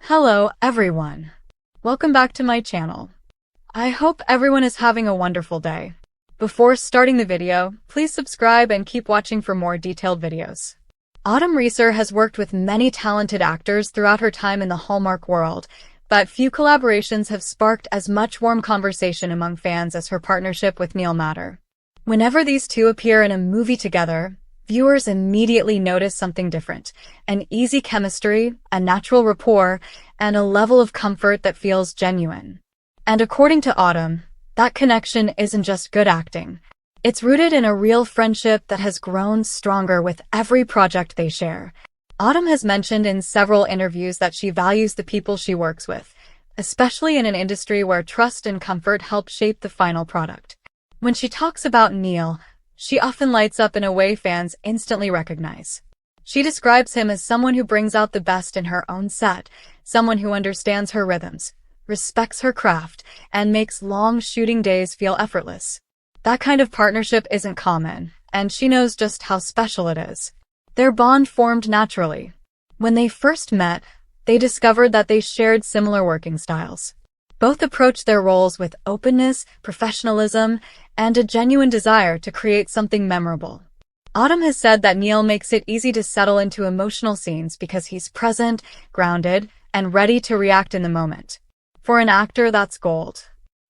Hello, everyone. Welcome back to my channel. I hope everyone is having a wonderful day. Before starting the video, please subscribe and keep watching for more detailed videos. Reeser has worked with many talented actors throughout her time in the Hallmark world, but few collaborations have sparked as much warm conversation among fans as her partnership with Niall matter. Whenever these two appear in a movie together, viewers immediately notice something different: an easy chemistry, a natural rapport, and a level of comfort that feels genuine. And according to Autumn, that connection isn't just good acting. It's rooted in a real friendship that has grown stronger with every project they share. Autumn has mentioned in several interviews that she values the people she works with, especially in an industry where trust and comfort help shape the final product. When she talks about Niall, she often lights up in a way fans instantly recognize. She describes him as someone who brings out the best in her own set, someone who understands her rhythms, respects her craft, and makes long shooting days feel effortless. That kind of partnership isn't common, and she knows just how special it is. Their bond formed naturally. When they first met, they discovered that they shared similar working styles. Both approached their roles with openness, professionalism, and a genuine desire to create something memorable. Autumn has said that Niall makes it easy to settle into emotional scenes because he's present, grounded, and ready to react in the moment. For an actor, that's gold.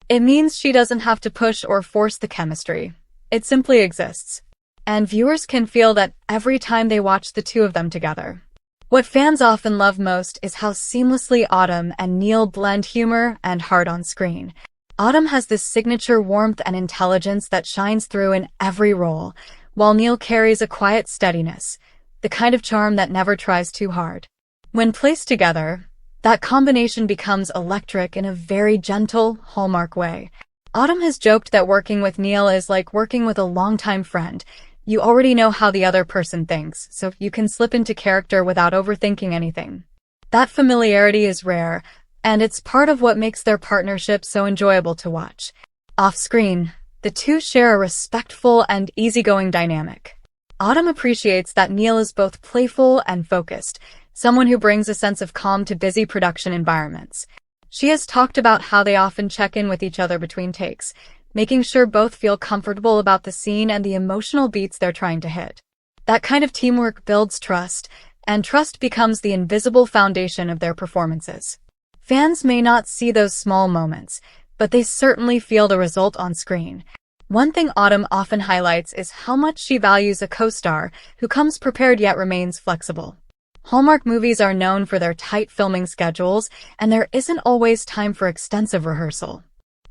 It means she doesn't have to push or force the chemistry. It simply exists. And viewers can feel that every time they watch the two of them together. What fans often love most is how seamlessly Autumn and Niall blend humor and heart on screen. Autumn has this signature warmth and intelligence that shines through in every role, while Niall carries a quiet steadiness, the kind of charm that never tries too hard. When placed together, that combination becomes electric in a very gentle, Hallmark way. Autumn has joked that working with Niall is like working with a longtime friend. You already know how the other person thinks, so you can slip into character without overthinking anything. That familiarity is rare, and it's part of what makes their partnership so enjoyable to watch. Off-screen, the two share a respectful and easygoing dynamic. Autumn appreciates that Niall is both playful and focused, someone who brings a sense of calm to busy production environments. She has talked about how they often check in with each other between takes, making sure both feel comfortable about the scene and the emotional beats they're trying to hit. That kind of teamwork builds trust, and trust becomes the invisible foundation of their performances. Fans may not see those small moments, but they certainly feel the result on screen. One thing Autumn often highlights is how much she values a co-star who comes prepared yet remains flexible. Hallmark movies are known for their tight filming schedules, and there isn't always time for extensive rehearsal.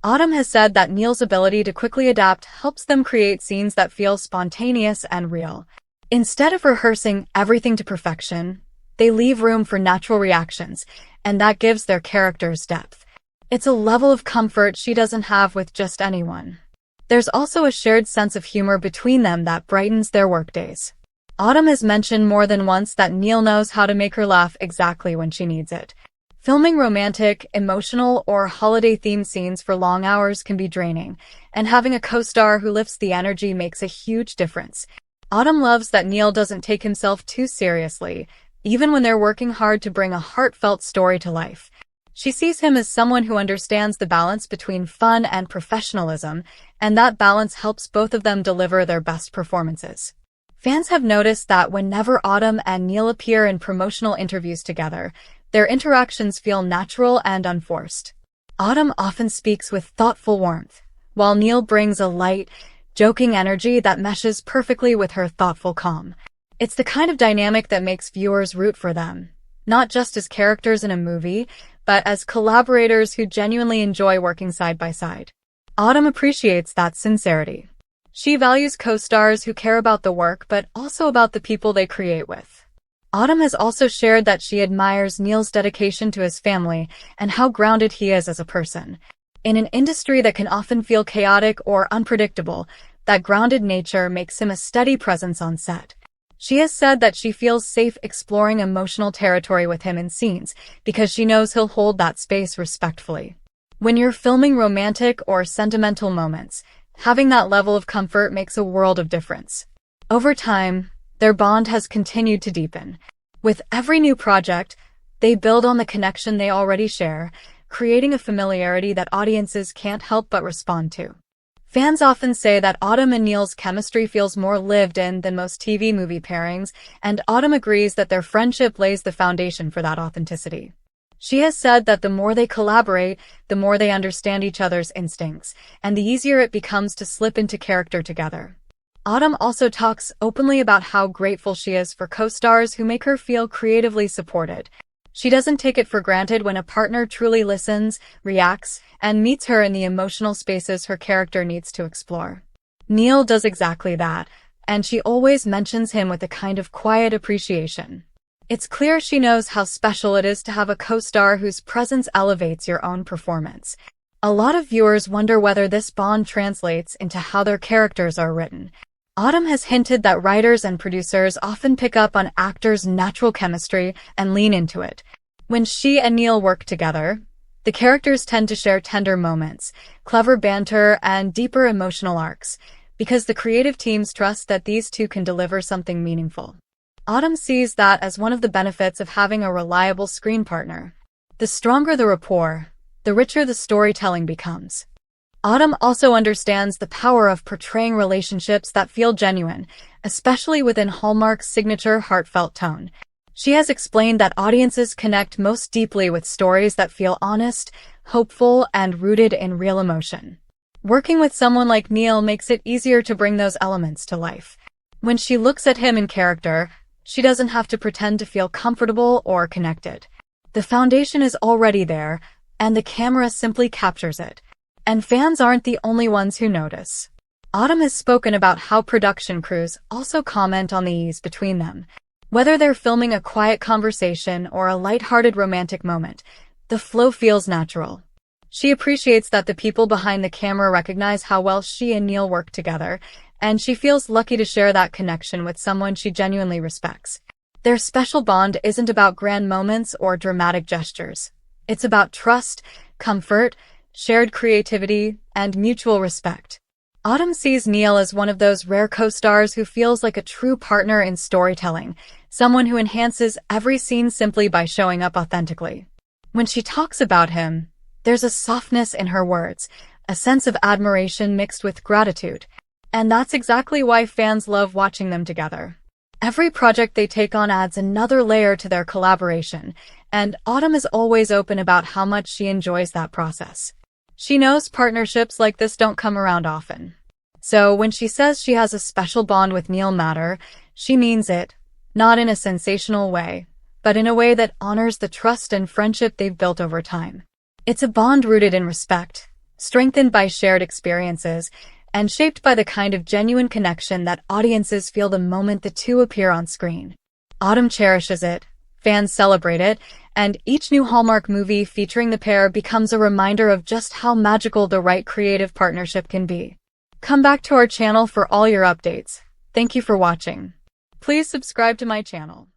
Autumn has said that Niall's ability to quickly adapt helps them create scenes that feel spontaneous and real. Instead of rehearsing everything to perfection, they leave room for natural reactions, and that gives their characters depth. It's a level of comfort she doesn't have with just anyone. There's also a shared sense of humor between them that brightens their workdays. Autumn has mentioned more than once that Niall knows how to make her laugh exactly when she needs it. Filming romantic, emotional, or holiday-themed scenes for long hours can be draining, and having a co-star who lifts the energy makes a huge difference. Autumn loves that Niall doesn't take himself too seriously, even when they're working hard to bring a heartfelt story to life. She sees him as someone who understands the balance between fun and professionalism, and that balance helps both of them deliver their best performances. Fans have noticed that whenever Autumn and Niall appear in promotional interviews together, their interactions feel natural and unforced. Autumn often speaks with thoughtful warmth, while Niall brings a light, joking energy that meshes perfectly with her thoughtful calm. It's the kind of dynamic that makes viewers root for them, not just as characters in a movie, but as collaborators who genuinely enjoy working side by side. Autumn appreciates that sincerity. She values co-stars who care about the work but also about the people they create with. Autumn has also shared that she admires Niall's dedication to his family and how grounded he is as a person. In an industry that can often feel chaotic or unpredictable, that grounded nature makes him a steady presence on set. She has said that she feels safe exploring emotional territory with him in scenes because she knows he'll hold that space respectfully. When you're filming romantic or sentimental moments, having that level of comfort makes a world of difference. Over time, their bond has continued to deepen. With every new project, They build on the connection they already share, creating a familiarity that audiences can't help but respond to. Fans often say that Autumn and Niall's chemistry feels more lived-in than most TV movie pairings, and Autumn agrees that their friendship lays the foundation for that authenticity. She has said that the more they collaborate, the more they understand each other's instincts, and the easier it becomes to slip into character together. Autumn also talks openly about how grateful she is for co-stars who make her feel creatively supported. She doesn't take it for granted when a partner truly listens, reacts, and meets her in the emotional spaces her character needs to explore. Niall does exactly that, and she always mentions him with a kind of quiet appreciation. It's clear she knows how special it is to have a co-star whose presence elevates your own performance. A lot of viewers wonder whether this bond translates into how their characters are written. Autumn has hinted that writers and producers often pick up on actors' natural chemistry and lean into it. When she and Niall work together, the characters tend to share tender moments, clever banter, and deeper emotional arcs, because the creative teams trust that these two can deliver something meaningful. Autumn sees that as one of the benefits of having a reliable screen partner. The stronger the rapport, the richer the storytelling becomes. Autumn also understands the power of portraying relationships that feel genuine, especially within Hallmark's signature heartfelt tone. She has explained that audiences connect most deeply with stories that feel honest, hopeful, and rooted in real emotion. Working with someone like Niall makes it easier to bring those elements to life. When she looks at him in character, she doesn't have to pretend to feel comfortable or connected. The foundation is already there, and the camera simply captures it. And fans aren't the only ones who notice. Autumn has spoken about how production crews also comment on the ease between them. Whether they're filming a quiet conversation or a light-hearted romantic moment, the flow feels natural. She appreciates that the people behind the camera recognize how well she and Niall work together, and she feels lucky to share that connection with someone she genuinely respects. Their special bond isn't about grand moments or dramatic gestures. It's about trust, comfort, shared creativity, and mutual respect. Autumn sees Niall as one of those rare co-stars who feels like a true partner in storytelling, someone who enhances every scene simply by showing up authentically. When she talks about him, there's a softness in her words, a sense of admiration mixed with gratitude. And that's exactly why fans love watching them together. Every project they take on adds another layer to their collaboration, and Autumn is always open about how much she enjoys that process. She knows partnerships like this don't come around often. So when she says she has a special bond with Niall Matter, she means it, not in a sensational way, but in a way that honors the trust and friendship they've built over time. It's a bond rooted in respect, strengthened by shared experiences, and shaped by the kind of genuine connection that audiences feel the moment the two appear on screen. Autumn cherishes it, fans celebrate it, and each new Hallmark movie featuring the pair becomes a reminder of just how magical the right creative partnership can be. Come back to our channel for all your updates. Thank you for watching. Please subscribe to my channel.